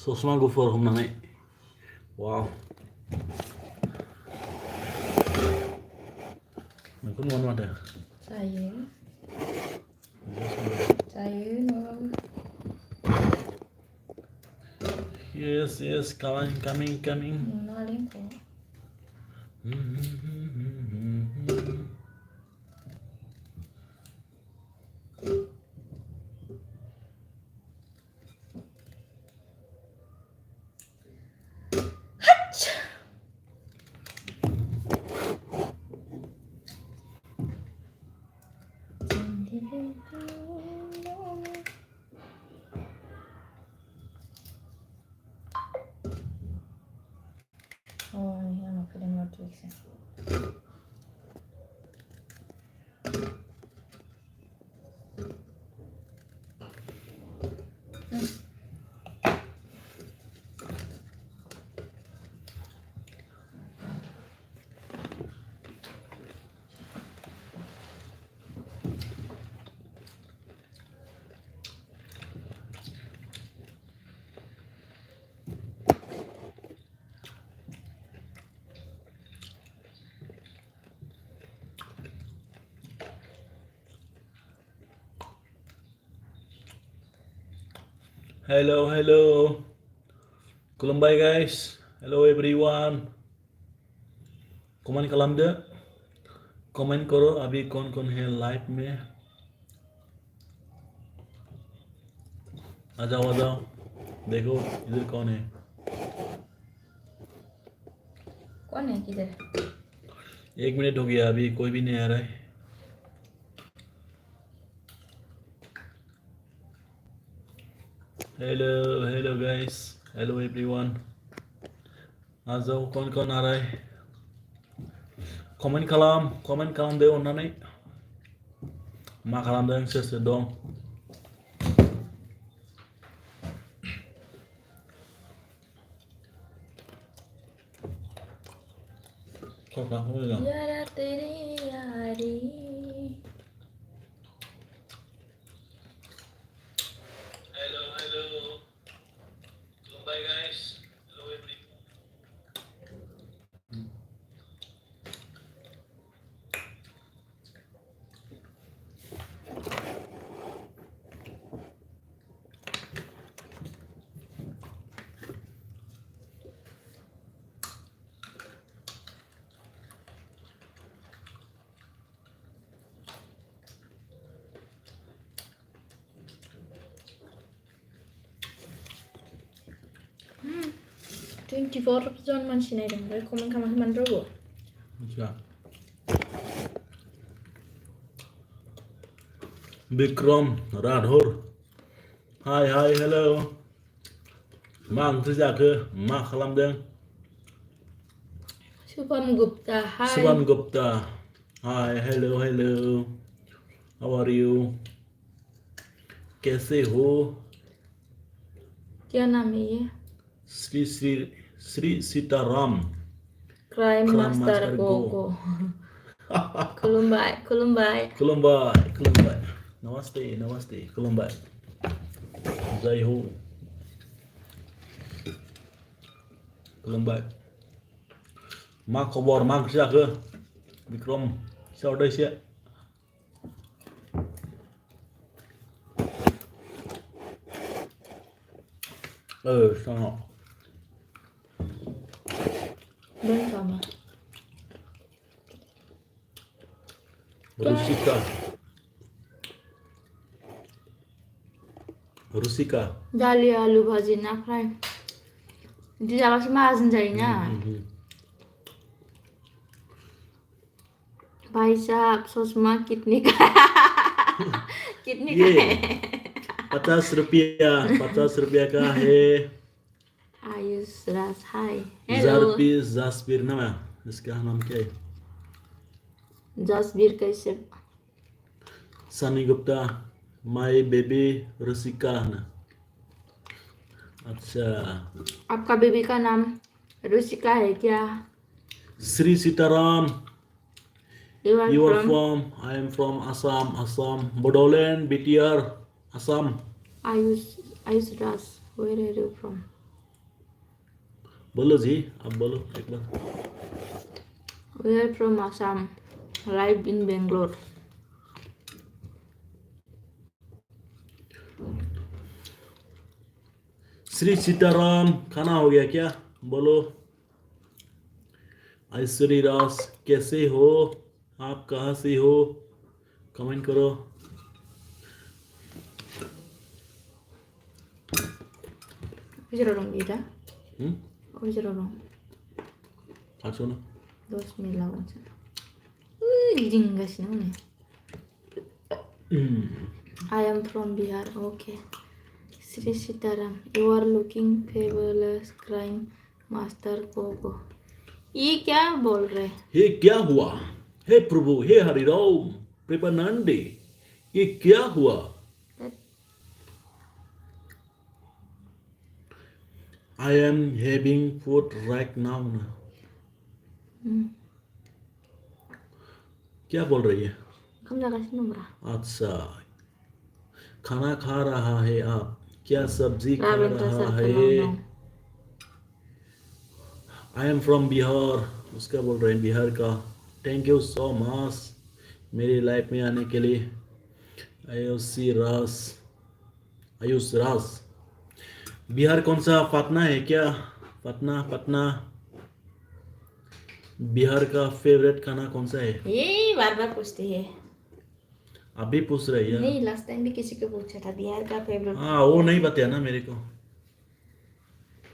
Sosma go for hum nangai. Wow. Mình có ngon mà Saya. Saya no. Yes, coming. No alin ko. Oh, yan ako din mo tricks. Hello. Pwilaibai guys. Hello everyone. Comment कलम दे. Comment करो अभी कौन है live में. आ जाओ देखो इधर कौन है. कौन है किधर? 1 मिनट हो गया अभी कोई भी नहीं आ रहा है. Hello guys. Hello everyone. आ जाओ कौन आ रहा है. कमेंट कलम दे अन्नानै. मा खालामदों सोर दं. यारा तेरी यारी. Hello. Pwilaibai guys. Hello everyone. Hmm. 24 জন মান চিনাই দিম ৰে কমেন্ট খাম মান ৰব. अच्छा. Bikram Radhor. Hi, hello. मा ओंख्रि जाखो मा खालामदों. Shubham Gupta. Hi. Subhan Gupta. Hi, hello. How are you? कैसे हो. क्या नाम है ये? Shri Sitaram. Crime master gogo. खुलुमबाय. नमस्ते खुलुमबाय. जय हो. खुलुमबाय. मा खबर मा ओंख्रि जाखो बिक्रम खिथाहरदो एसे. Sangat. Belum sama. Rusika. दाली आलू भाजी ना fry. Di dalam semazan jadinya. भाई साहब सोचमा कितनी का ये 50 रुपया का है. आयुष राज. हाय. हेलो. जासबीर नाम है इसका नाम क्या है. जसबीर कैसे. सनी गुप्ता. माय बेबी रुसिका ना. अच्छा. आपका बेबी का नाम रुसिका है क्या. Shri Sitaram. You are from. I am from Assam. Bodoland, BTR, Assam. Ayush Raj. Where are you from? बोलो जी, आप बोलो एक बार. We are from Assam. Live in Bangalore. Shri Sitaram, खाना हो गया क्या? बोलो. ऐश्वरी राज, कैसे हो? आप कहाँ से हो? कमेंट करो. Ujurorong ida. Hmm? Ujurorong. Achho na. 2 mil lawan sa. Jingas na ne. I am from Bihar. Okay. Sri Sitaram, you are looking fabulous, crime master Bodo. ये क्या बोल रहे? हे क्या हुआ? हे प्रभु, हे हरिराम, प्रेमानंदे, ये क्या हुआ? I am having food right now ना. क्या बोल रही है? Kamu nak kasih nomor? अच्छा, खाना खा रहा है आप? क्या सब्जी खा Ravindra रहा sir है? का नाम. I am from Bihar. उसका बोल रहे हैं बिहार का. थैंक यू सो मच मेरी लाइफ में आने के लिए. आयुषी रास, आयुष रास. बिहार कौन सा? पटना है क्या? पटना, पटना. बिहार का फेवरेट खाना कौन सा है? ये बार बार पूछती है. अभी पूछ रही है? नहीं, लास्ट टाइम भी किसी को पूछा था बिहार का फेवरेट. हाँ, वो नहीं बताया ना मेरे को.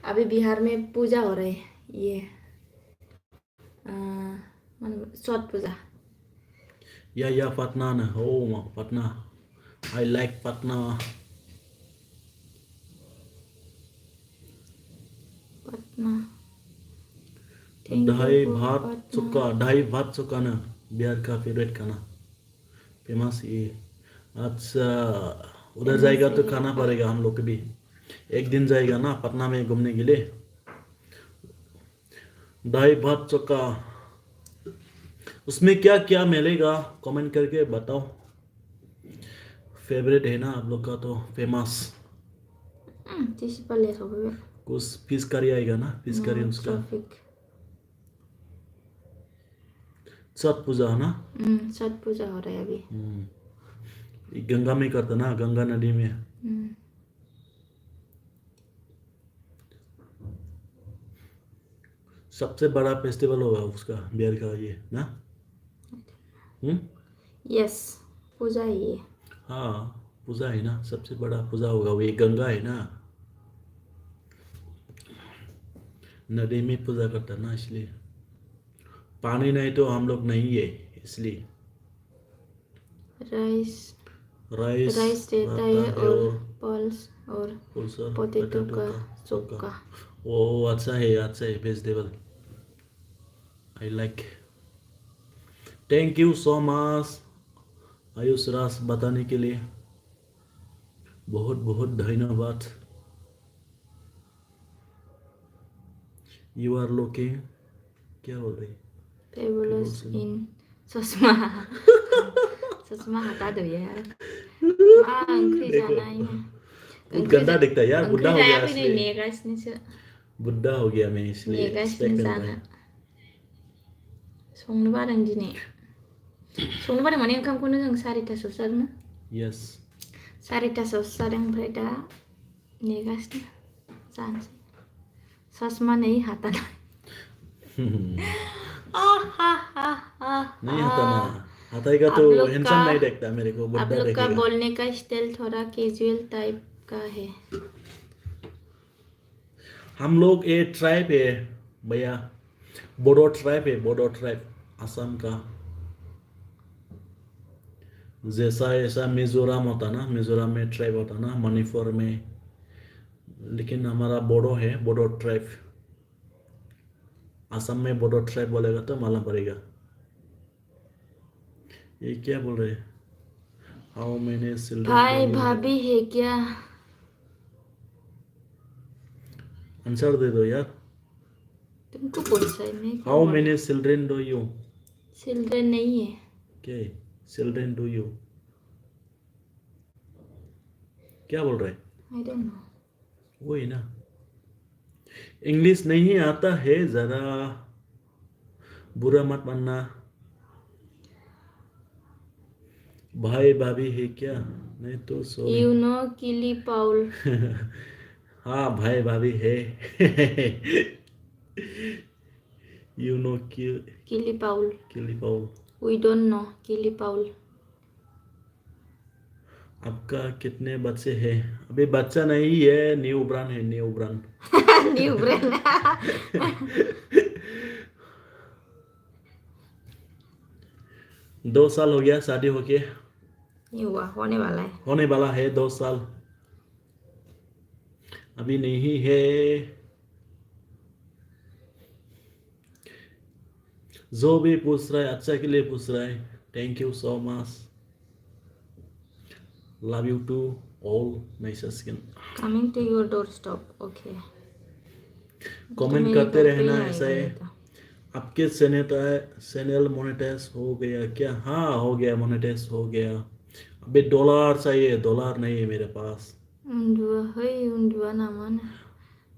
अभी बिहार में पूजा हो रही है. ये छठ पूजा. या पटना ना. ओ पटना, आई लाइक पटना. पटना. ढाई भात चुका, ढाई भात चुका ना बिहार का फेवरेट खाना. फेमस ये. अच्छा, उधर जाएगा तो खाना पड़ेगा हम लोग को भी. एक दिन जाएगा ना पटना में घूमने के लिए. ढाई भात चुका, उसमें क्या क्या मिलेगा कमेंट करके बताओ. फेवरेट है ना आप लोग का तो फेमस. तीस पल्ले सब है. कुछ फिश करी आएगा ना, फिश करी उसका. छठ पूजा है ना. छठ पूजा हो रहा है अभी. गंगा में करता ना, गंगा नदी में. सबसे बड़ा फेस्टिवल होगा उसका बिहार का ये ना. यस, पूजा है ये. हाँ, पूजा है ना, सबसे बड़ा पूजा होगा वो. ये गंगा है ना, नदी में पूजा करता ना, इसलिए. पानी नहीं तो हम लोग नहीं है, इसलिए. राइस राइस रहता है और पल्स और पोटैटो का चोखा. वो अच्छा है vegetable. I like. Thank you so much Ayush रास बताने के लिए. बहुत बहुत धन्यवाद. यू आर लुकिंग, क्या बोल रही? फेबुलस इन चश्मा. चश्मा हटा दो यार. अंकरी जाना है. बहुत गंदा दिखता है यार. बुढ़ा हो गया इसलिए. बुढ़ा हो गया मैं इसलिए. संनो बादों दिनै. संनो बादों माने ओंखामखौनो जों 4टासोआवसो जादों. यस. 4टासोआवसो जादों. ओमफ्राय दा नेगासिनो जानोसै. चश्मा नहीं हटाना. नहीं हटाना. हटाएगा तो हैंडसम नहीं देखता मेरे को, बुढ़ा आप लोग का देखेगा. बोलने का स्टाइल थोड़ा कैजुअल टाइप का है. हम लोग ये ट्राइब है भैया, बोडो ट्राइब है. बोडो ट्राइब असम का. जैसा ऐसा मिजोरम होता ना, मिजोरम में ट्राइब होता ना, मणिपुर में. लेकिन हमारा बोडो है, बोडो ट्राइब. असम में बोडो ट्राइब बोलेगा तो मालूम पड़ेगा. ये क्या बोल रहे हैं? How many children? भाई भाभी है क्या? आंसर दे दो यार. तुमको पूछा है मैं. How many children do you? Children नहीं है. क्या चिल्ड्रन डू यू? क्या बोल रहे? I don't know. वही ना. इंग्लिश नहीं आता है, जरा बुरा मत मानना। भाई भाभी है क्या? नहीं तो सॉरी। यू नो किली पाउल। हाँ भाई भाभी है। यू नो किली पाउल। किली पाओ। वी डोंट नो किली पाउल। आपका कितने बच्चे हैं? अभी बच्चा नहीं है, न्यू ब्रांड है, न्यू ब्रांड। New brand. 2 साल हो गया शादी होके। नहीं हुआ, होने वाला है। होने वाला है 2 साल, अभी नहीं है। जो भी पूछ रहा है अच्छा के लिए पूछ रहा है। Thank you so much, love you to all my सस्किन। Coming to your door stop. Okay. Comment करते रहना ऐसा है। आपके चैनल मोनेटाइज हो गया क्या? हाँ हो गया, मोनेटाइज हो गया। अभी डॉलर चाहिए, डॉलर नहीं है मेरे पास। उन्दुआ नामा ना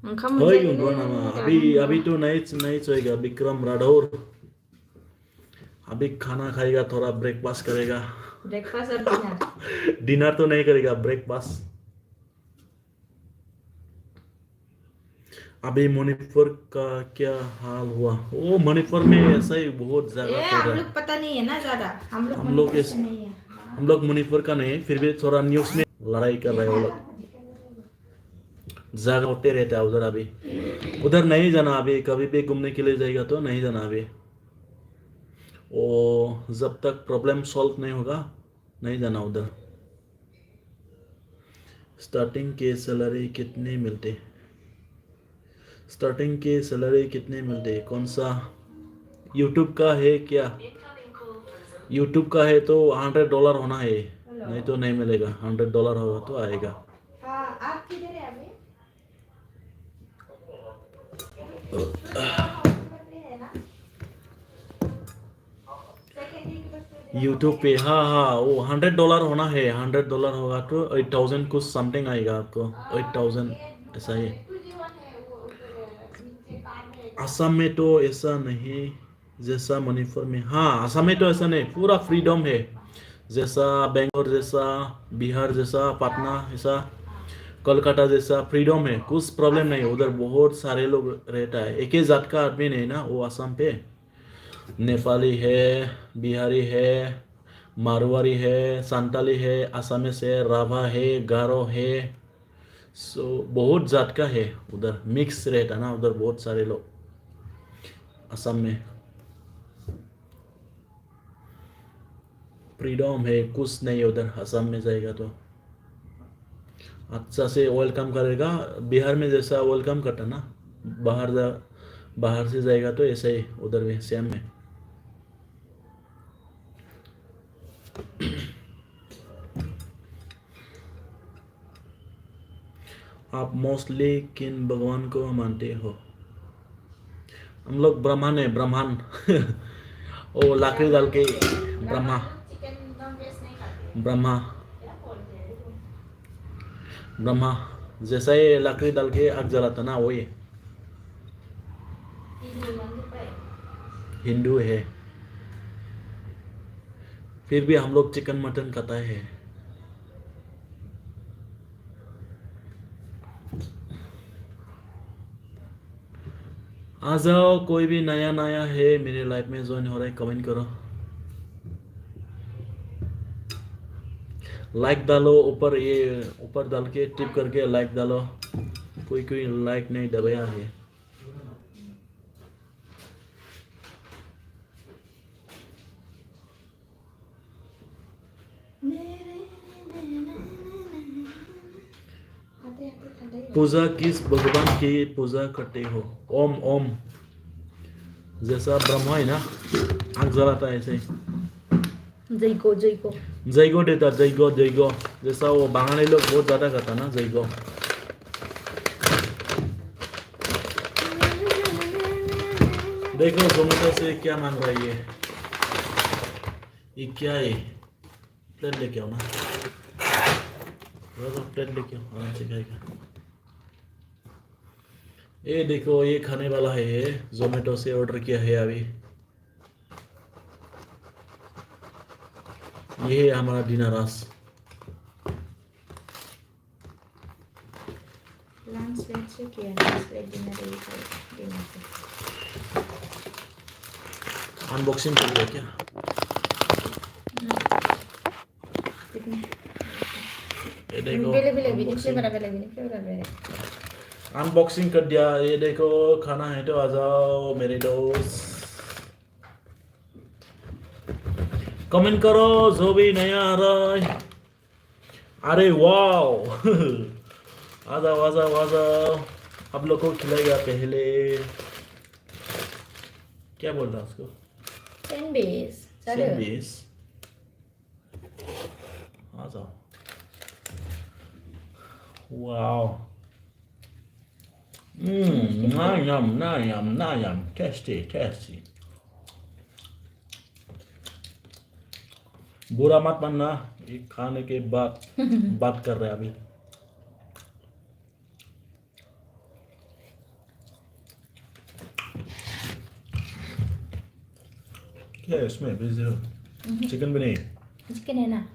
ओंखाम है मोनजायोनो उनका नाम। अभी उन्दुआ। अभी तो नहीं नहीं चाहिएगा। विक्रम राठौर अभी खाना खाएगा, थोड़ा ब्रेकफास्ट करेगा। ब्रेकफास्ट और डिनर। डिनर तो नहीं करेगा, ब्रेकफास्ट। अभी मणिपुर का क्या हाल हुआ? वो मणिपुर में ऐसा ही बहुत जगह ए पड़ हम रहा लोग है। पता नहीं है ना ज्यादा, हम लोग हम लोग मणिपुर इस से नहीं है। हम लोग मणिपुर का नहीं, फिर भी थोड़ा न्यूज में लड़ाई कर रहे हैं वो लोग। जगह होते रहता है उधर। अभी उधर नहीं जाना, अभी कभी भी घूमने के लिए जाएगा तो नहीं जाना अभी। वो जब तक प्रॉब्लम सॉल्व नहीं होगा नहीं जाना उधर। स्टार्टिंग के सैलरी कितने मिलते? स्टार्टिंग के सैलरी कितने मिलते? कौन सा यूट्यूब का है क्या? यूट्यूब का है तो $100 होना है, नहीं तो नहीं मिलेगा। $100 होगा तो आएगा। आप किधर है अभी? यूट्यूब पे हाँ हाँ, वो $100 होना है। $100 होगा तो 8,000 कुछ समथिंग आएगा आपको। 8,000 ऐसा ही। असम में तो ऐसा नहीं जैसा मणिपुर में। हाँ असम में तो ऐसा नहीं, पूरा फ्रीडम है। जैसा बेंगलोर जैसा, बिहार जैसा, पटना ऐसा, कोलकाता जैसा फ्रीडम है। कुछ प्रॉब्लम नहीं, उधर बहुत सारे लोग रहता है। एक ही जात का आदमी नहीं ना वो असम पे। नेपाली है, बिहारी है, मारवाड़ी है, संताली है, असमीज है, राभा है, गारो है। सो बहुत जात का है उधर, मिक्स रहता ना उधर बहुत सारे लोग असम में। फ्रीडम है, कुछ नहीं उधर असम में जाएगा तो अच्छा से वेलकम करेगा। बिहार में जैसा वेलकम करता ना, बाहर से जाएगा तो ऐसे ही उधर भी सेम में। आप मोस्टली किन भगवान को मानते हो? हम लोग ब्राह्मण है, ब्राह्मण। ओ लाकड़ी डाल के ब्रह्मा, ब्रह्मा, ब्रह्मा जैसा ही लकड़ी डाल के आग जलाता ना वही हिंदू है। फिर भी हम लोग चिकन मटन खाता है। आ जाओ, कोई भी नया नया है मेरे लाइफ में ज्वाइन हो रहा है, कमेंट करो, लाइक डालो। ऊपर ये ऊपर डाल के टिप करके लाइक डालो। कोई कोई लाइक नहीं दबाया है। पूजा किस भगवान की पूजा करते हो? ओम ओम जैसा ब्रह्मा है ना, आग जलाता है ऐसे। जयको जयको जयगो देता, जयगो जयगो जैसा वो बांगाली लोग बहुत ज्यादा करता ना जयगो। देखो जोमेटो से क्या मांग रहा है ये क्या है? प्लेट लेके आओ ना, थोड़ा सा प्लेट लेके आओ, आराम से खाएगा। ये देखो ये खाने वाला है, ये जोमेटो से ऑर्डर किया है अभी। ये है हमारा डिनर आज। लंच लेट से किया, लंच लेट डिनर डिनर से। अनबॉक्सिंग कर दिया क्या? कितने ये देखो बेले बेले भी निकले बड़ा बेले भी निकले बड़ा बेले। अनबॉक्सिंग कर दिया। ये देखो खाना है तो आ जाओ मेरे दोस्त। कमेंट करो जो भी नया आ रहा है। अरे वाओ आ जाओ आ जाओ आ जाओ। आप लोग को खिलाएगा पहले। क्या बोल रहा है उसको? सैंडविच चलो। सैंडविच। आ जाओ। वाओ। नायम टेस्टी टेस्टी। बुरा मत मानना, ये खाने के बाद बात कर रहे हैं अभी। क्या है इसमें? चिकन भी नहीं? चिकन है ना।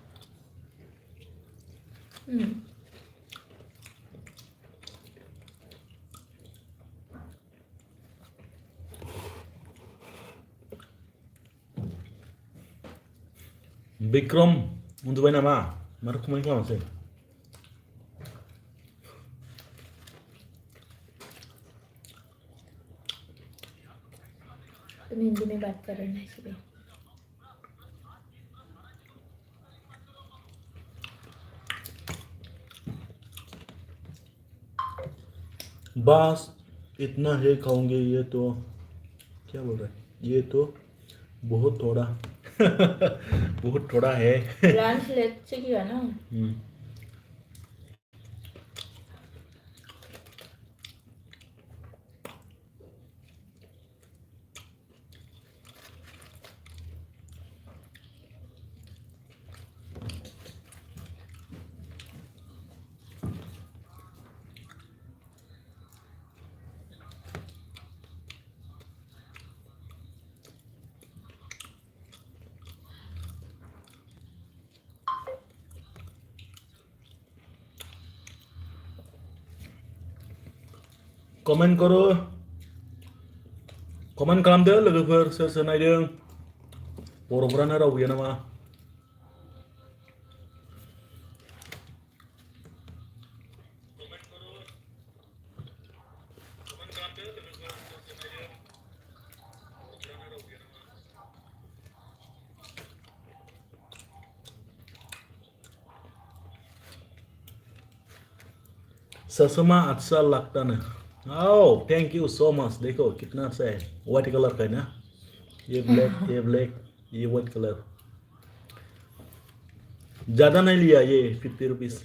Bikram, untuk main apa? Mari main kelam sih. तुम हिंदी में बात कर रहे हैं इसलिए। बस इतना है खाऊंगे। ये तो क्या बोल रहे हैं? ये तो बहुत थोड़ा बहुत थोड़ा है। लंच लेट से किया ना। Komen karo, komen खालामदो लोगोफोर सोर सोर नायदों। बर'फोरानो राव गैया नामा? ससमा अच्छा लगता ना। Oh, thank you so much। देखो कितना अच्छा है। व्हाइट कलर का है ना? ये ब्लैक, ये व्हाइट कलर। ज्यादा नहीं लिया ये 50 रुपीज।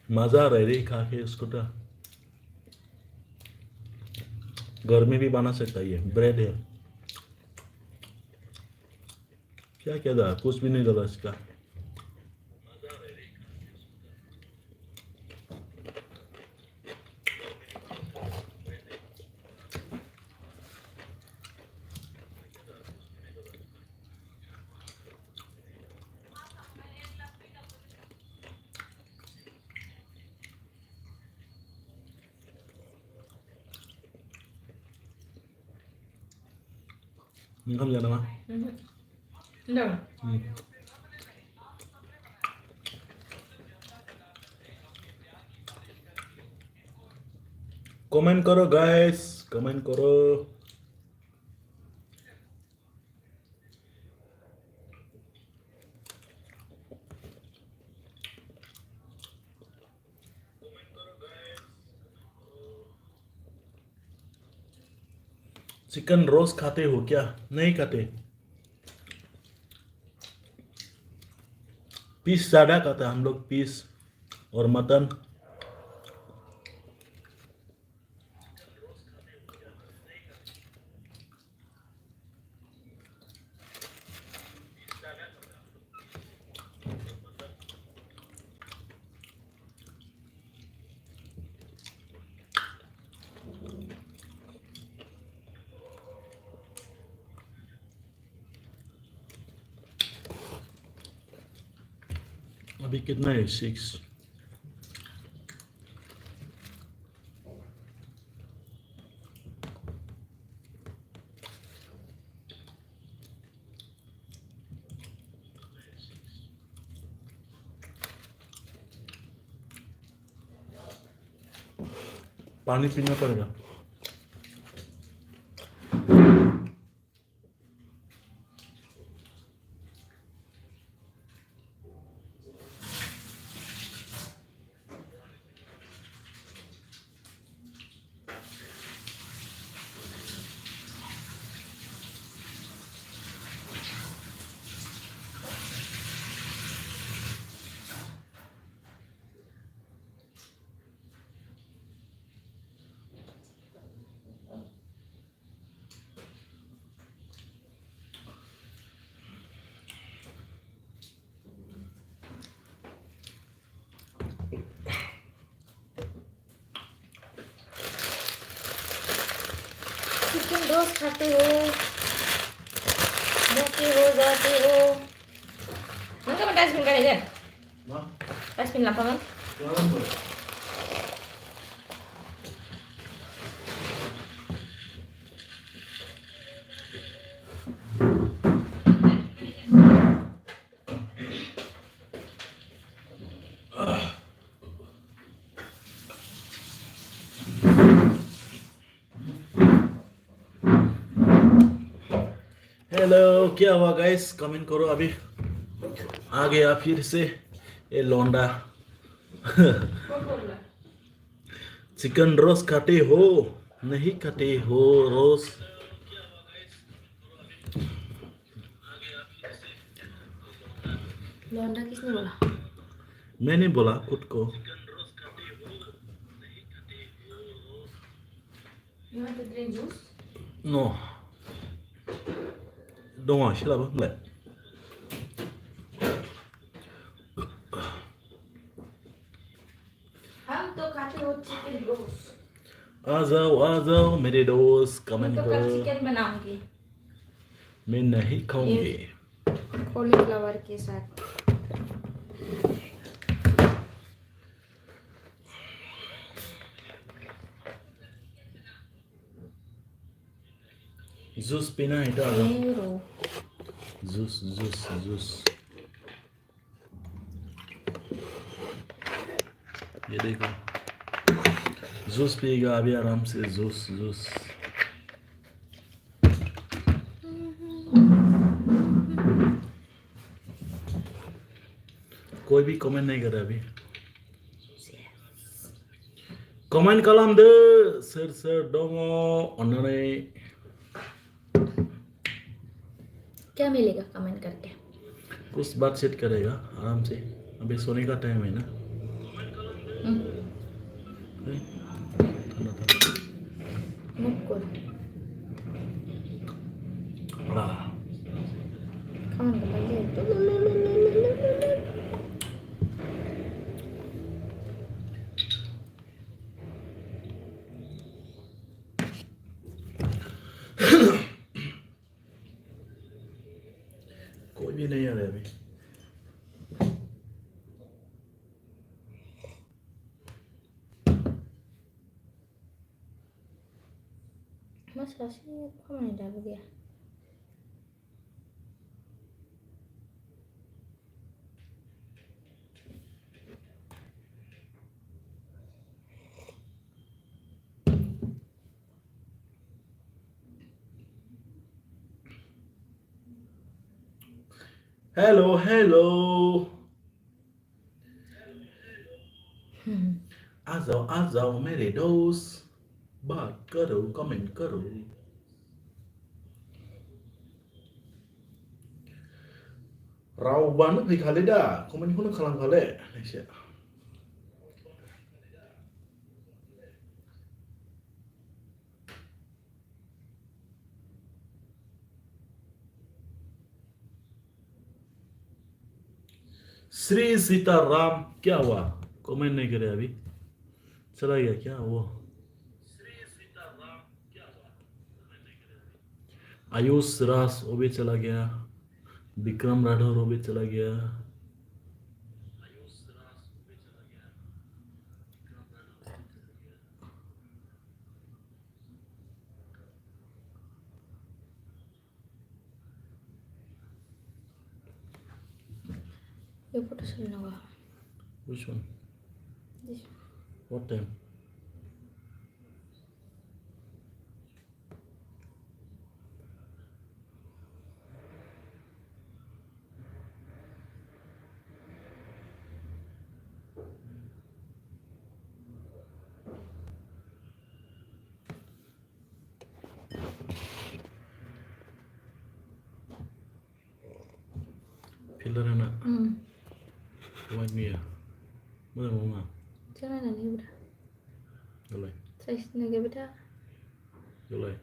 मजा आ रहा है रे खा के उसको तो। घर में भी बना सकता है। ये ब्रेड है। क्या क्या था? कुछ भी नहीं डाला इसका। Không giờ đâu mà. Đâu? Comment करो guys, comment करो। चिकन रोस्ट खाते हो क्या? नहीं खाते। पीस ज्यादा खाता है हम लोग, पीस और मटन। अभी कितना है? 6। पानी पीना पड़ेगा। चिकन रोस्ट खाते हो, भूखे हो जाते हो। Mana ka dustbin ka dyan? Dustbin lang pa man? Hello, क्या हुआ गाइस? कमेंट करो अभी। आ गया फिर से ये लौंडा। चिकन रोस्ट खाते हो? नहीं खाते हो रोस्ट? लौंडा किसने बोला? मैंने बोला खुद को। You want to drink juice? No, don't शिला बंगले। हम तो खाते हो चिकन रोस्ट। आ जाओ मेरे दोस्त, मैं कमेंट तो कल करो। चिकन बनाऊंगी मैं नहीं खाऊंगी। कॉलीफ्लावर के साथ। जूस पीना है तो आ जाओ। Pero juice juice juice. ये देखो, जूस पिएगा अभी आराम से। Juice juice. कोई भी कमेंट नहीं कर रहा अभी। कमेंट कलम दे सर सर डोमो अन्नरे। क्या मिलेगा कमेंट करके? कुछ बातचीत करेगा आराम से। अभी सोने का टाइम है ना। नहीं? ठंडा ठंडा। Mukul. वाह। Kawan kembali. कोई भी नहीं आ रहा अभी। Mas rasanya kemana dah dia? Hello hello. आ जाओ मेरे दोस्त, बात करो, कमेंट करो। रावबानो फैखाले दा कमेन्टखौनो खालामखाले एसे श्री सीताराम क्या हुआ कमेंट नहीं करे अभी चला गया क्या वो आयुष रास वो भी चला गया विक्रम राठौर वो भी चला गया Your photo should know. which one This what time pillar है ना white me mana mama Jangan nanti udah. Rồi Saya sini beda. rồi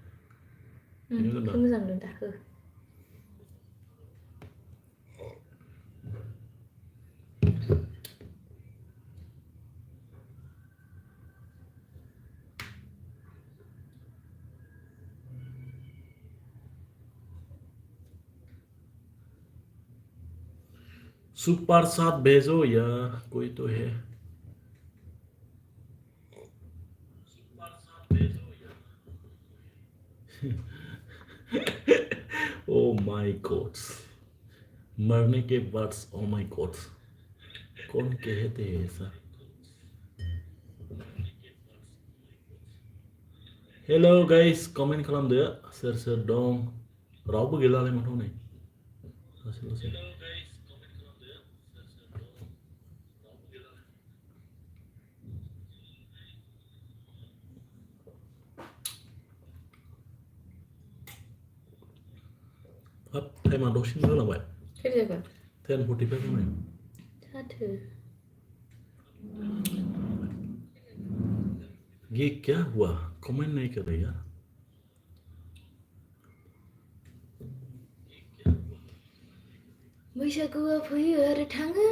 Không rằng được ta. Super साथ भेजो यार कोई तो है ओ माय गॉड मरने के बाद ओ माय गॉड कौन कहते हैं ऐसा हेलो गाइस कमेंट खालामदो सोर सोर दं रावबो गैलालाय माथो नै लासै हाब टाइमा दसेनो जालांबाय Kerja apa? 10:45 जाबाय Satu. ये क्या हुआ कमेंट नहीं कर रहे यार बैसागुआ फैयो आरो थाङो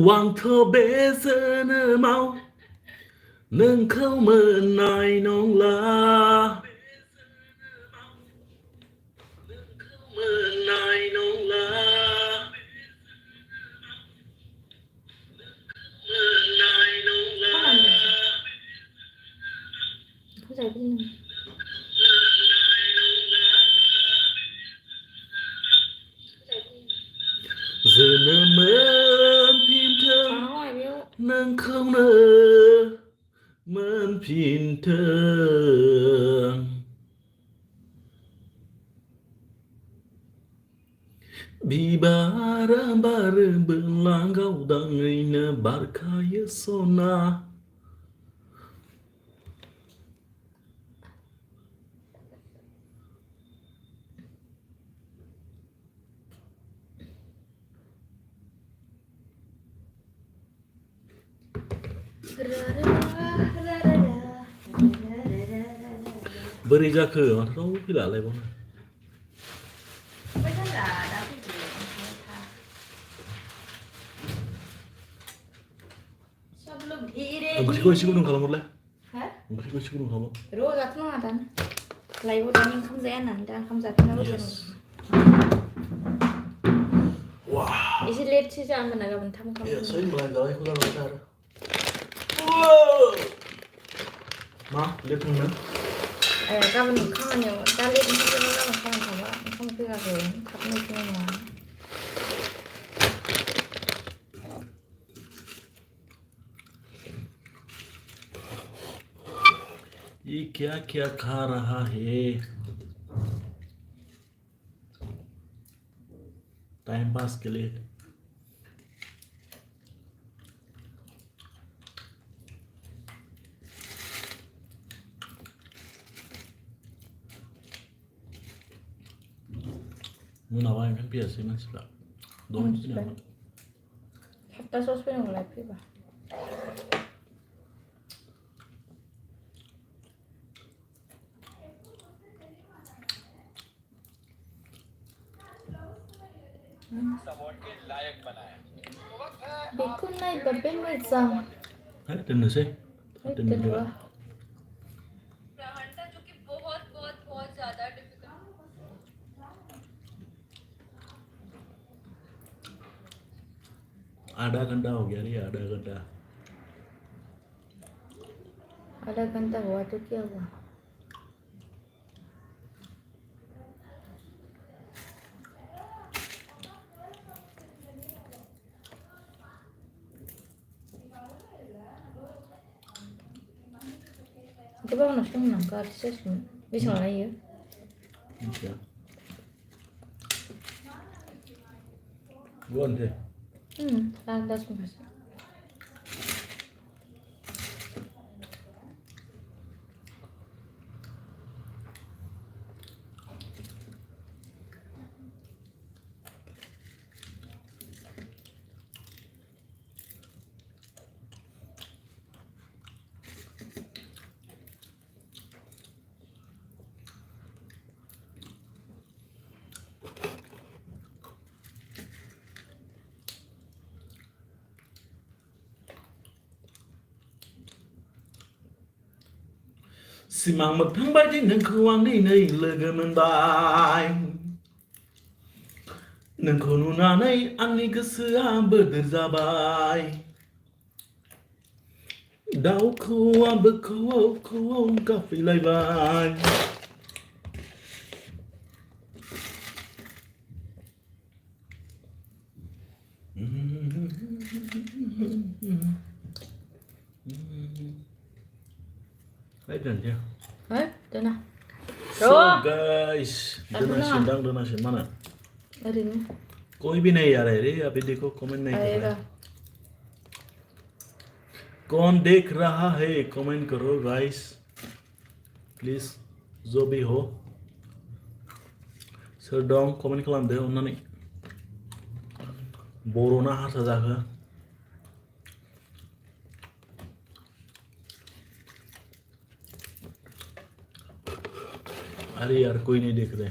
वांथ' बे जोनोमाव नोंखौ मोननाय नंला मोननाय नंला मोननाय नंला Kau saya begini. जोनोम मोनफिनथों Kau ayo. नोंखौनो मोनफिनथों बिबारा बारो बोलांगावदाङैनो बारखायो सना बोरै जाखो माथो रावबो फैलालाय बावनो Betul tak? Tapi sebelum dhire. ओंख्रिखौ एसे गुदुं खालामहरलाय Hah? ओंख्रिखौ एसे गुदुं खालाम Ro jatuh nggak kan? Lain udah nih kamu saya nanti kamu jatuh nggak Yes. Wah Isi lihat sih jangan menaga bentam kamu. ya saya mulai galai aku lalu cara ma lihat mana Kamu yang tadi itu juga kamu kamu pegang kamu semua. ये क्या क्या खा रहा है time pass के लिए Muna wain kan biasa man sila. Doon din naman. Hasta sauce pa yung life ba? बिल्कुल नहीं डब्बे में एग्जाम Tinda sih. इतने हुआ ग्रहण था जो कि बहुत बहुत बहुत ज्यादा डिफिकल्ट आधा घंटा हो गया रे आधा घंटा आधा घंटा हुआ तो क्या हुआ Coba mana sih nangka artis bisa nggak ya? Bisa. Gua deh. Lantas mas. Simang magtambay din ng kuwang din ay lagaman bay. Nang kununanay ang igasa berderzabay. Daw kuwa bekuwa kuwa ka Pwilaibai. Đấy gần chưa? Hah? Dah nak. So guys, donation mana? Hari ni. कोई भी नहीं आ रहा है रे अभी देखो comment नहीं कर रहा Aira. है कौन देख रहा है कमेंट करो गाइस प्लीज जो भी हो सोर दं कमेंट खालामदो अन्नानै बर'ना हारसा जाखो अरे यार कोई नहीं देख रहे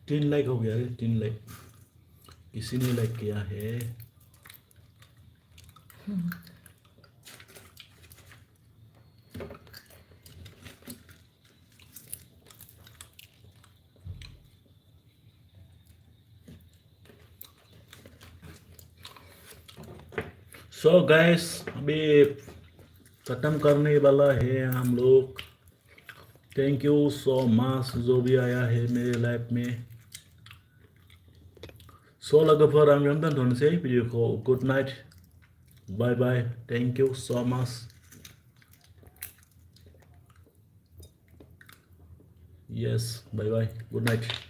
तीन लाइक हो गया रे 3 लाइक किसी ने लाइक किया है सो गाइस अभी खत्म करने वाला है हम लोग थैंक यू सो मच जो भी आया है मेरे लाइफ में सो लोगोफोर आं बेयावनो दोनथ'नोसै भिडिअखौ good night Bye bye. Thank you so much. Yes. Bye bye. Good night.